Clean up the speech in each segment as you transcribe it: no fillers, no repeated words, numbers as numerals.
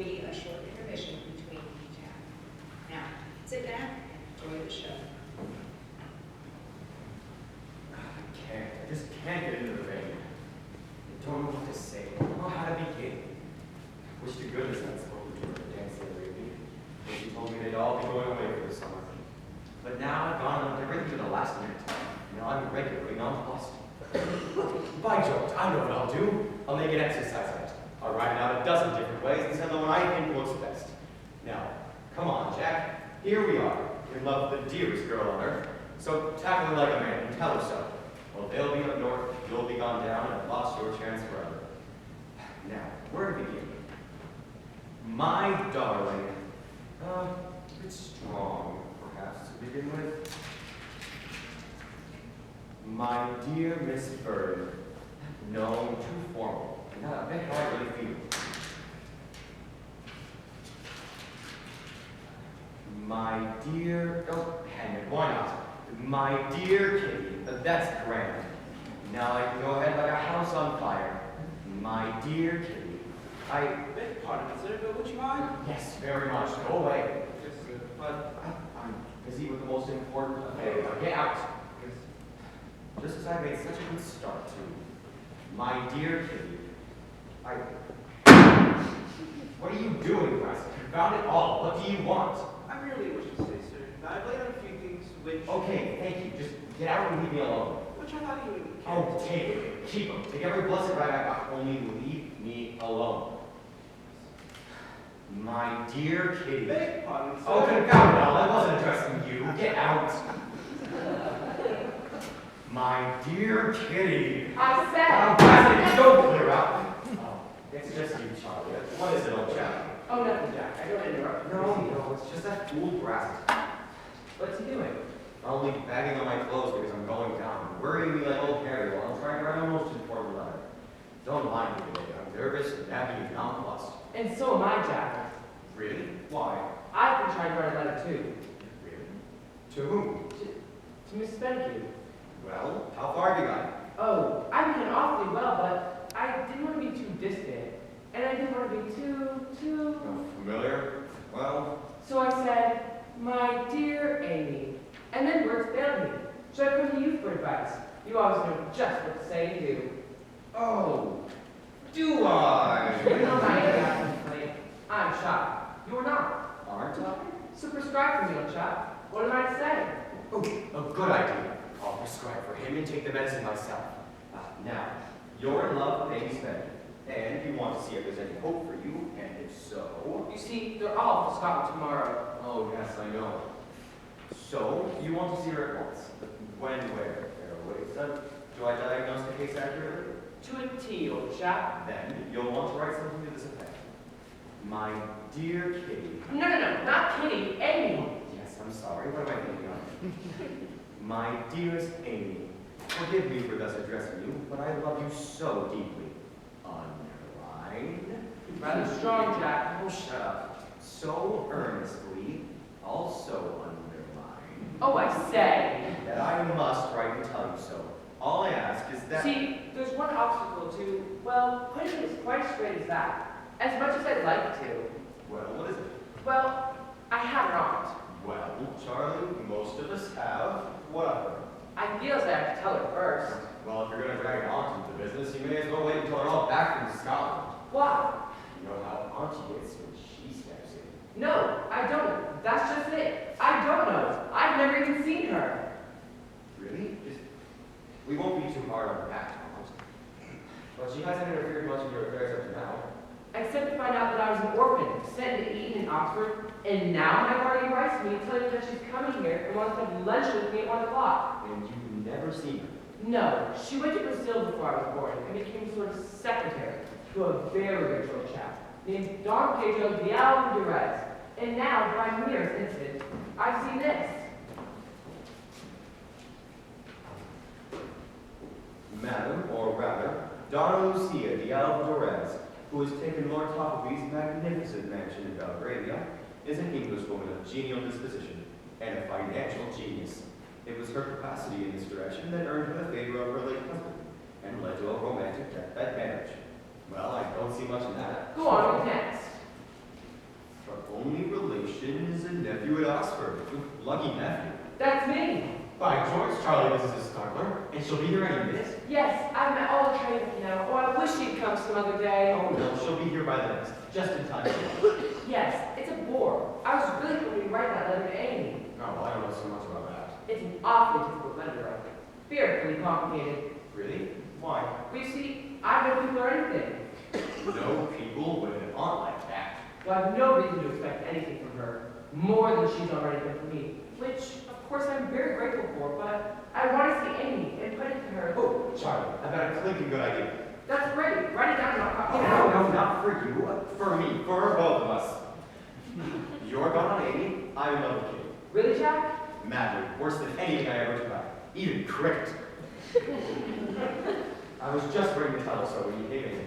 be a short intermission between each act. Now, sit down and enjoy the show. I just can't get into the vein. I don't know what to say. I don't know how to begin. Wish to goodness I'd spoken to her at the dance the other evening, when she told me they'd all be going away for the summer. But now I've gone on everything to the last minute. Now I'm regularly nonplussed. By George, I know what I'll do. I'll make an exercise of it. I'll write it out a dozen different ways and send the one I think looks best. Now, come on, Jack. Here we are, in love with the dearest girl on earth. So tackle her like a man and tell her so. Well, they'll be up north, you'll be gone down, and I've lost your chance forever. Now, where to begin? My darling. A bit strong, perhaps, to begin with. My dear Miss Bird. No, too formal. And not a bit how I really feel. My dear, oh, hang it, why not? My dear Kitty, that's grand. Now I can go ahead like a house on fire. My dear Kitty, I beg your pardon, sir, but would you mind? Yes, very much. Go away. Yes, sir. But I'm busy with the most important affair. Now get out. Just as I made such a good start to. My dear Kitty, What are you doing, Wes? You found it all. What do you want? I merely wish to say, sir, that I've laid out a few things which... Okay, thank you. Just get out and leave me alone. Which I thought you would care. Oh, take it. Keep them. Take every blessed right I got. Only leave me alone. My dear Kitty. Beg your pardon, sir. Oh, confound it all. I wasn't addressing you. Get out. My dear Kitty. I Oh, said. Bassett, don't clear out. Oh, it's just you, Charlie. What is it, old chap? Oh, nothing, Jack. I don't interrupt. No, it's just that fool Bassett. What's he doing? Only bagging on my clothes because I'm going down. Worrying me like old Harry while I'm trying to write a most important letter. Don't mind me today. I'm nervous and happy and nonplussed. And so am I, Jack. Really? Why? I've been trying to write a letter too. Really? To whom? To Miss Benke. Well, how far have you got? Oh, I began awfully well, but I didn't want to be too distant. And I didn't want to be too... Oh, familiar? Well... So I said, my dear Amy. And then words failed me. Should I come to you for advice? You always know just what to say and do. Oh, do I? You know my complaint. I'm shocked. You're not. Aren't I? So prescribe for me, old chap. What am I to say? Oh, a good idea. I'll prescribe for him and take the medicine myself. Now, you're in love with Amy Spencer, and you want to see if there's any hope for you, and if so... You see, they're all for Scotland tomorrow. Oh, yes, I know. So, you want to see her at once. When, where? Wait, son, do I diagnose the case accurately? To a T, old chap. Then, you'll want to write something to this effect. My dear Kitty... No, not Kitty, Amy. Yes, I'm sorry. What am I thinking of? My dearest Amy, forgive me for thus addressing you, but I love you so deeply. Underline. Rather strong, Jack. Oh, shut up. So earnestly, also underline. Oh, I say. That I must write and tell you so. All I ask is that... See, there's one obstacle to, well, putting it as quite straight as that. As much as I'd like to. Well, what is it? Well, I have an aunt. Well, Charlie, most of us have. Whatever. I feel as I have to tell her first. Well, if you're going to drag an aunt into the business, you may as well wait until they're all back from Scotland. Why? You know how auntie is when she steps in. No, I don't. That's just it. I don't know. I've never even seen her. Really? We won't be too hard on that, Thomas. But she hasn't interfered much in your affairs up to now. Except to find out that I was an orphan, sent to Eton in Oxford, and now my guardian writes me telling me that she's coming here and wants to have lunch with me at 1 o'clock. And you've never seen her. No, she went to Brazil before I was born and became sort of secretary to a very rich old chap named Don Pedro de Alvarez. And now, by merest incident, I've seen this. Madam, or rather, Donna Lucia de Alvarez, who has taken Lord Toppleby's magnificent mansion in Belgravia, is an Englishwoman of genial disposition and a financial genius. It was her capacity in this direction that earned her the favor of her late husband and led to a romantic deathbed marriage. Well, I don't see much in that. Go on, what's next? Westford, with lucky nephew. That's me. By George, Charlie, this is a startler, and she'll be here any minute. Yes, I've met all the trainers now. Oh, I wish she'd come some other day. Oh no, she'll be here by the next, just in time. Yes, it's a bore. I was really hoping to write that letter to Amy. No, I don't know so much about that. It's an awfully difficult letter to write. Fearfully complicated. Really? Why? But you see, I know people or anything. No people with an aunt like that. So I have no reason to expect anything from her, more than she's already done for me. Which, of course, I'm very grateful for, but I want to see Amy and put it to her. Oh, Charlie, I've got a clinking good idea. That's great. Write it down and I'll copy Oh, it out. no, not for you. For me. For both of us. You're gone on Amy. I'm in love with you. Really, Jack? Madly. Worse than anything I ever tried. Even cricket. I was just ready to tell her so when you came in.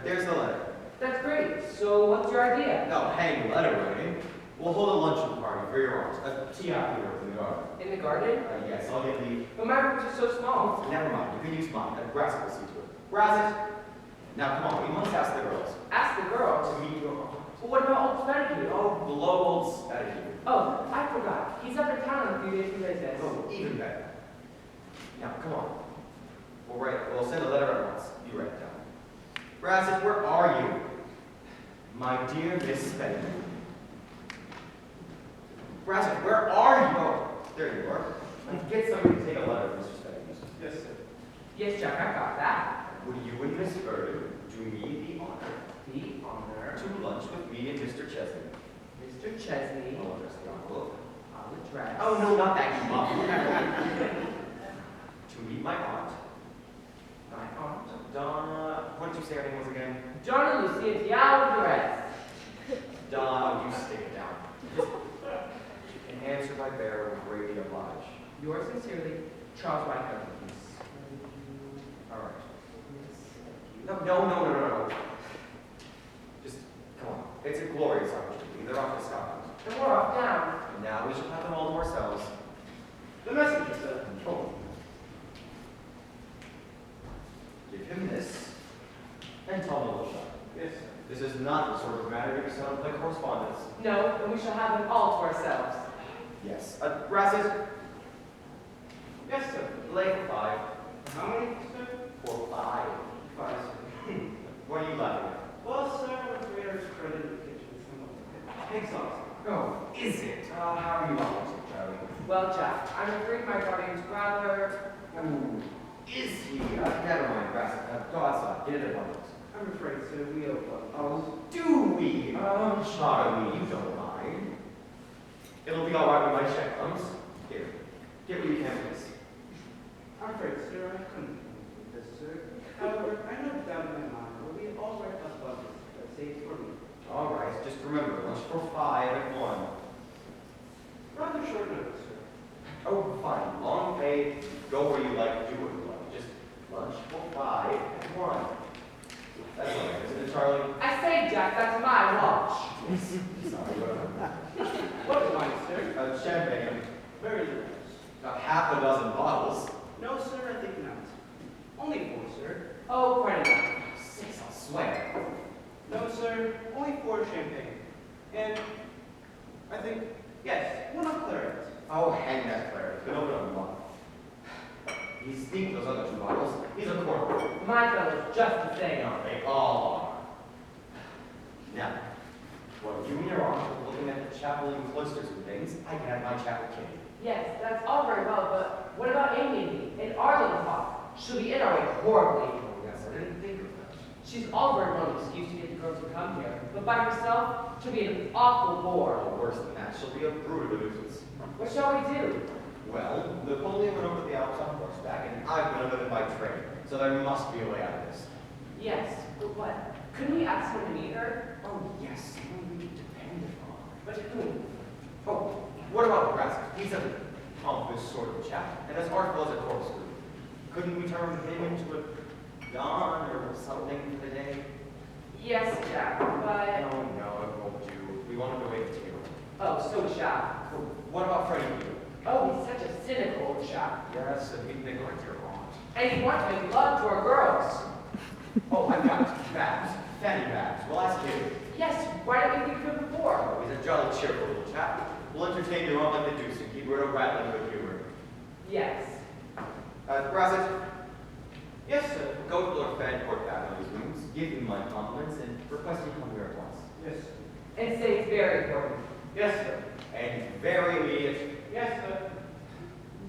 There's the letter. That's great. So what's your idea? No, hang the letter writing. We'll hold a luncheon party for your aunt. A tea out here in the garden. In the garden? Yes, I'll get the... But my rooms are so small. Never mind, you can use mine. Brass will see to it. Brass it! Now come on, we must ask the girls. Ask the girls. To meet your aunt. Well, what about old Spenny? Oh, below old Spatty. Oh, I forgot. He's up in town in a few days from business. Oh, even better. Now, come on. We'll send a letter at once. You write it down. Brassett, where are you? My dear Miss Spetty. Brassett, where are you? Oh, there you are. Get somebody to take a letter, Mr. Spetty. Yes, sir. Yes, Jack, I got that. Would you and Miss Bird do me the honor The honor. to lunch with me and Mr. Chesney? Mr. Chesney. I'll address the envelope. I'll address. Oh, no, not that, you mom. To meet my aunt. My aunt. Donna, what did you say her name was again? Donna Lucia Diallo. Donna, you stick it down. An answer by bearer will greatly oblige. Yours sincerely, Charles White. All right. No. Just, come on. It's a glorious opportunity. They're off to Scotland. And we're off down. And now we shall have them all to ourselves. The messenger, sir. Oh. Give him this. And tell him a little shot. Yes, sir. This is not the sort of matter to be settled by correspondence. No, and we shall have them all to ourselves. Yes. Brasses, Yes, sir. lay for 5. How many, sir? For 5. 5, sir. What are you laughing at? Well, sir, I'm afraid our spread in the kitchen is somewhat exhausting. Oh, is it? How are you on it, Charlie? Well, Jack, I'm afraid my guardian's rather... Ooh, is he? Never mind, Brasses. Go outside. Get it at once. I'm afraid, sir, we owe one. Oh, do we? Oh, Charlie, you don't mind. It'll be all right when my check comes. Here, get what you can with this. I'm afraid, sir, I couldn't with this, sir. However, I know down in my mind will be all right up budget that saves for me. All right, just remember, lunch for 5 at 1. Rather short notice, sir. Oh, fine. Long pay. Go where you like, do what you like. Just lunch for 5 at 1. That's all right, isn't it, Charlie? I say, Jack, that's my watch. Sorry, whatever. What is mine, sir? Champagne. Very little. About half a dozen bottles. No, sir, I think not. Only 4, sir. Oh, quite enough. 6, I'll swear. No, sir, only 4 champagne. And I think, yes, 1 of claret. Oh, hang that claret. Been open a month. You sneak those other 2 bottles. He's a corker. My fellow's just the same. No, they all are. Now, while you and your aunt are looking at the chapel and cloisters and things, I can have my chapel kitty. Yes, that's all very well, but what about Amy and me and our little talk? She'll be in our way horribly. Oh, yes, I didn't think of that. She's all very well an excuse to get the girls to come here, but by herself, she'll be an awful bore. Or worse than that, she'll be a brood of a nuisance. What shall we do? Well, Napoleon went over the Alps on horseback, and I've been over them by train, so there must be a way out of this. Yes, but what? Couldn't we ask him to meet her? Oh, yes, someone we could depend upon. But whom? Oh, what about Brassett? He's a pompous sort of chap, and as artful as a corkscrew. Couldn't we turn him into a Don or something for the day? Yes, Jack, but... No, it won't do. We want him to wait a table. Oh, so shall. What about Freddie? Oh, he's such a cynical old chap. Yes, and he'd neglect your aunt. And he wants to make love to our girls. Oh, I've got that. Fanny Bags. We'll ask him. Yes, why didn't we think of it before? Oh, he's a jolly, cheerful little chap. We'll entertain you all like the deuce and keep her in a rattling good humor. Yes. Brassett, Yes, sir. go to Lord Fancourt back on his rooms, give him my compliments, and request he come here at once. Yes, sir. And say it's very important. Yes, sir. And very immediate. Yes, sir.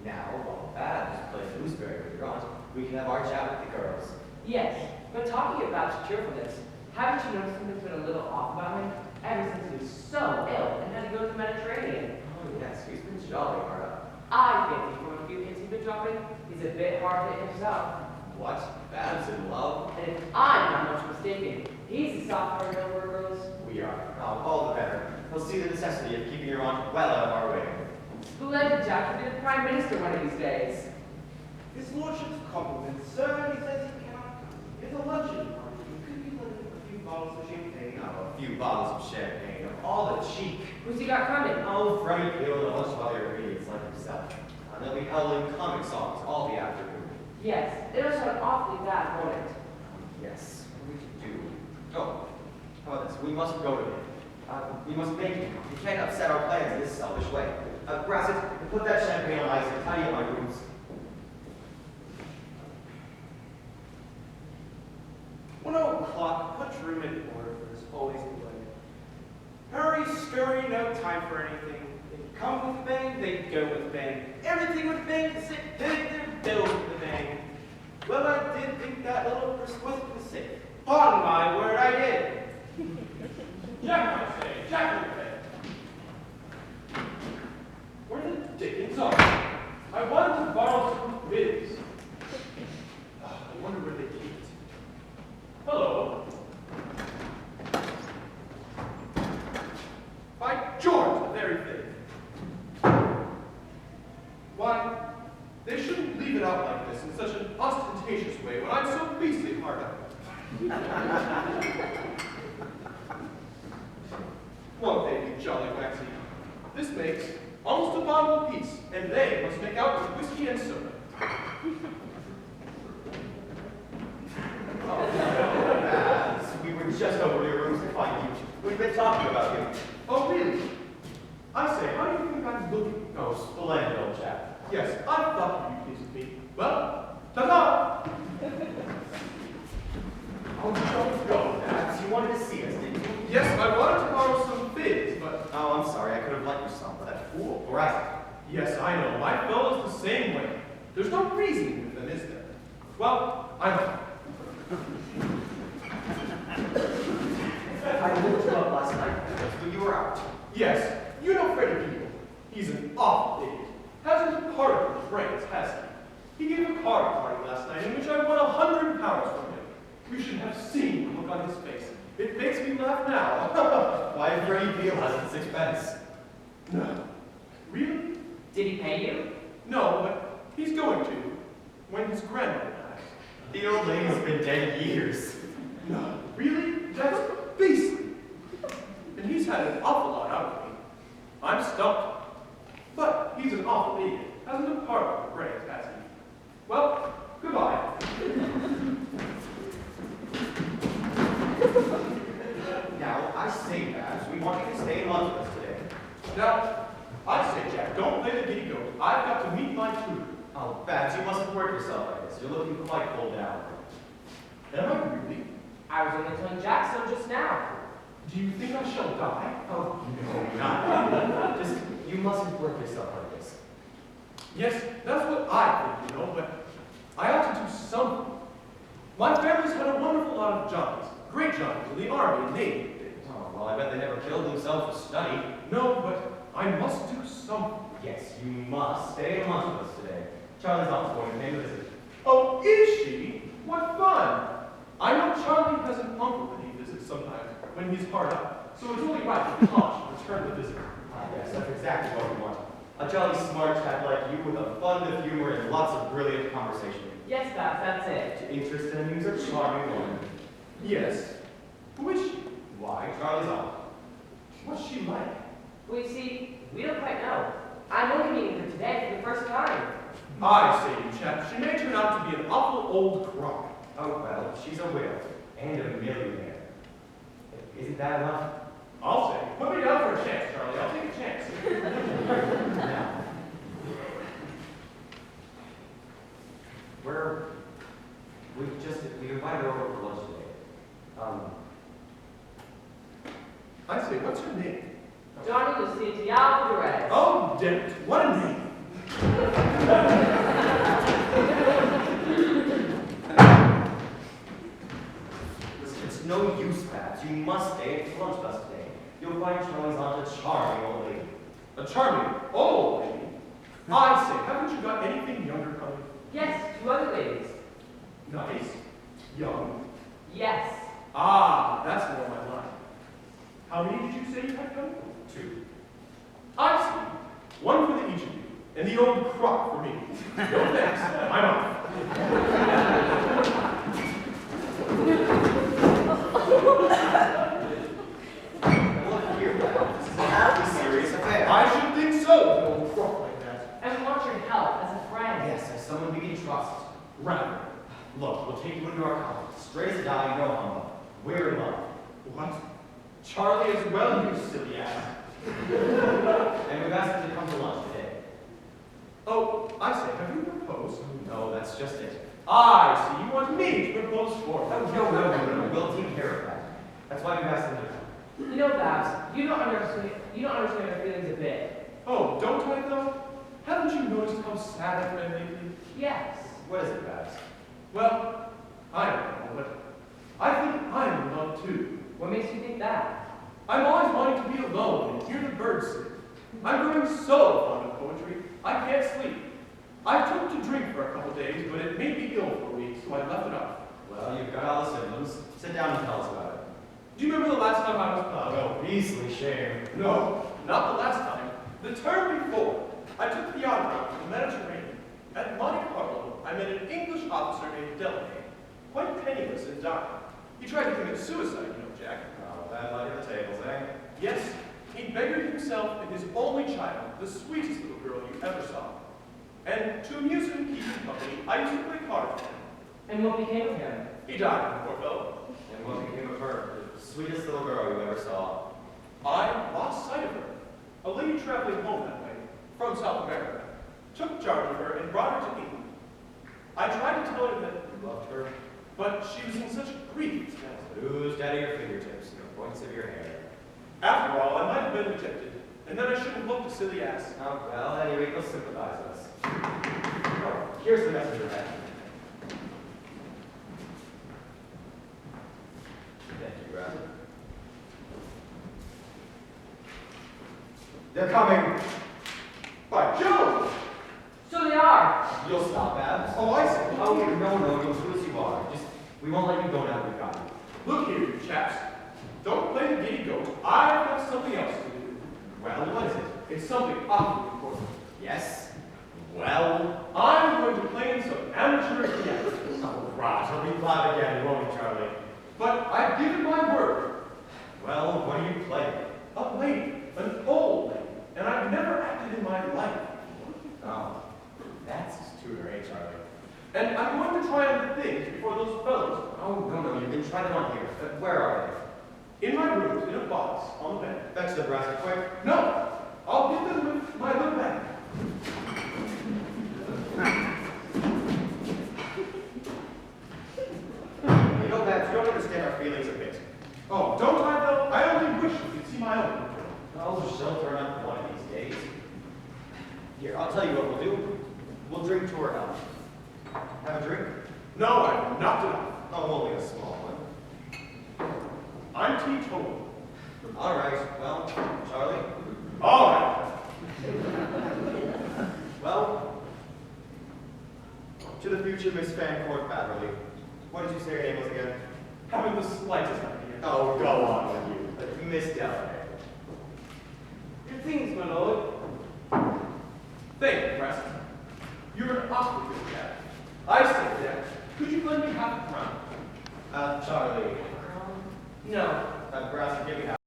Now, while Babs is playing gooseberry with your aunt, we can have our chat with the girls. Yes, but talking about cheerfulness, haven't you noticed something's been a little off about him ever since he was so ill and had to go to the Mediterranean? Oh, yes, he's been jolly hard up. I fancy from a few hints he's been dropping, he's a bit hard hit himself. What? Babs in love? And if I'm not much mistaken, he's a soft-hearted over girls. We are. Oh, all the better. He'll see the necessity of keeping your aunt well out of our way. Splendid Jack will be the Prime Minister one of these days. His lordship's compliments, sir. He says he cannot come. It's a luncheon party. Could you let him a few bottles of champagne? Now, a few bottles of champagne, of all the cheek. Who's he got coming? Oh, Freddie Gill and a bunch of other idiots like himself. And they'll be howling comic songs all the afternoon. Yes, it'll sound awfully bad, won't it? Yes, what we can do. Oh, how about this? We must go to him. We must make him. We can't upset our plans in this selfish way. Brassett, put that champagne on ice and tidy up my rooms. 1:00, put room in order for this always delay. Hurry, scurry, no time for anything. They come with bang, they go with bang. Everything with bang, sick pig, they're billed with the bang. Well, I did think that little persuasive was sick. Upon my word, I did. Jack, I say, Jack, I say. Where the dickens are you? I wanted to borrow some vids. I wonder where they keep it. Hello. By George, the very thing. Why, they shouldn't leave it out like this in such an ostentatious way when I'm so beastly hard up. Won't they be jolly waxy? This makes almost a bottle apiece, and they must make out with whiskey and soda. Oh, no, Babs. We were just over to your rooms to find you. We've been talking about you. Oh, really? I say, how do you think I'm looking? Oh, splendid old chap. Yes, I thought you'd be pleased with me. Well, ta-ta! Oh, don't go, Babs. You wanted to see us, didn't you? Yes, I wanted to borrow some figs, but... Oh, I'm sorry. I could have lent you some, but that fool, Brassett. Yes, I know. My fellow's the same way. There's no reasoning with them, is there? Well, I'm... I looked him up last night, but you were out. Yes, you know Freddie Gill. He's an awful idiot. Hasn't a particle of brains, has he? He gave a card party last night in which I won £100 from him. You should have seen the look on his face. It makes me laugh now. Why, Freddie Gill hasn't sixpence. No. Really? Did he pay you? No, but he's going to when his grandmother dies. The old lady's been dead years. No. Really? That's beastly. And he's had an awful lot out of me. I'm stumped. But he's an awful idiot. Hasn't a particle of brains, has he? Well, goodbye. Now, I say, Babs, we want you to stay in lunch with us today. Now, I say, Jack, don't play the giddy goat. I've got to meet my tutor. Oh, Babs, you mustn't work yourself like this. You're looking quite cold now. Am I really? I was only telling Jack so just now. Do you think I shall die? Oh, no, not Just, you mustn't work yourself like this. Yes, that's what I think, you know, but I ought to do something. My family's had a wonderful lot of Johnnies, great Johnnies in the Army and Navy and things. Oh, well, I bet they never killed themselves for study. No, but I must do something. Yes, you must stay in lunch with us today. Charlie's aunt's going to pay a visit. Oh, is she? What fun! I know Charlie has an uncle that he visits sometimes when he's hard up, so it's only right that Tom should return the visit. Ah, yes, that's exactly what we want. A jolly smart chap like you with a fund of humor and lots of brilliant conversation. Yes, Babs, that's it. To interest and amuse a charming woman. Yes. Who is she? Why, Charlie's aunt. What's she like? Well, you see, we don't quite know. I'm only meeting her today for the first time. I say, you chap, she may turn out to be an awful old crock. Oh, well, she's a widow and a millionaire. Isn't that enough? I'll say. Put me down for a chance, Charlie. I'll take a chance. Now, we invited her over for lunch today. I say, what's her name? Johnny Lucia Alvarez. Oh, damn it. What a name. Listen, it's no use, Babs. You must stay at lunch with us today. You'll find Charlie's aunt a charming old lady. A charming old lady. I say, haven't you got anything younger coming? Yes, 2 other ladies. Nice. Young. Yes. Ah, that's more my line. How many did you say you had coming? 2. I see. One for the each of you, and the old crock for me. No thanks. I'm off. Look here, Babs. This is an awfully serious affair. I should think so, with an old crock like that. And we want your help as a friend. Yes, as someone we can trust. Rather. Look, we'll take you into our confidence. Straight as a die, no humbug. We're in love. What? Charlie as well, you silly ass. And we've asked him to come to lunch today. Oh, I say, have you proposed? No, that's just it. I see. You want me to propose for No, you. no. We'll take care of that. That's why we've asked him to come. You know, Babs, you don't understand her feelings a bit. Oh, don't I though? Haven't you noticed how sad I've been lately? Yes. What is it, Babs? Well, I don't know, but I think I'm in love too. What makes you think that? I'm always wanting to be alone and hear the birds sing. I'm growing so fond of poetry, I can't sleep. I took to drink for a couple days, but it made me ill for a week, so I left it off. Well, you've got all the symptoms. Sit down and tell us about it. Do you remember the last time I was Oh, beastly shame. No, not the last time. The term before, I took the yacht route to the Mediterranean. At Monte Carlo, I met an English officer named Delaney, quite penniless and dying. He tried to commit suicide, you know, Jack. Oh, bad luck at the tables, eh? Yes, he beggared himself and his only child, the sweetest little girl you ever saw. And to amuse him and keep him company, I used to play cards with him. And what became of him? He died, poor fellow. And what became of her? The sweetest little girl you ever saw. I lost sight of her. A lady traveling home that way, from South America, took charge of her and brought her to England. I tried to tell her that, You loved her? but she was in such grief. Oozed out of your fingertips and the points of your hair. After all, I might have been rejected, and then I should have looked a silly ass. Oh, well, anyway, you'll sympathize with us. Oh, here's the messenger back. Thank you, Brad. They're coming! By Jove! So they are. You'll stop, Babs. Oh, I see. Oh, no, you'll do as you are. We won't let you go now that we've got you. Look here, you chaps. Don't play the giddy goat. I've got something else to do. Well, what is it? It's something awfully important. Yes? Well? I'm going to play in some amateur piano. Oh, rot. He'll be glad again, won't he, Charlie? But I've given my word. Well, what do you play? A lady, an old lady, and I've never acted in my life. Oh, that's his tutor, eh, Charlie? And I'm going to try on the things before those fellows. Oh, no, you can try them on here. Where are In my room, in a box, on the bed. they? Fetch the brass quick. No, I'll get them with my little bag. You know, Babs, you don't understand our feelings a bit. Oh, don't I though? I only wish you could see my own. Oh, she'll turn up one of these days. Here, I'll tell you what we'll do. We'll drink to her health. Have a drink? No, I've knocked it off. Oh, only a small one. I'm teetotal. All right, well, Charlie? All right. Well, to the future Miss Fancourt Batterley. What did you say your name was again? Having the slightest idea. Oh, go on with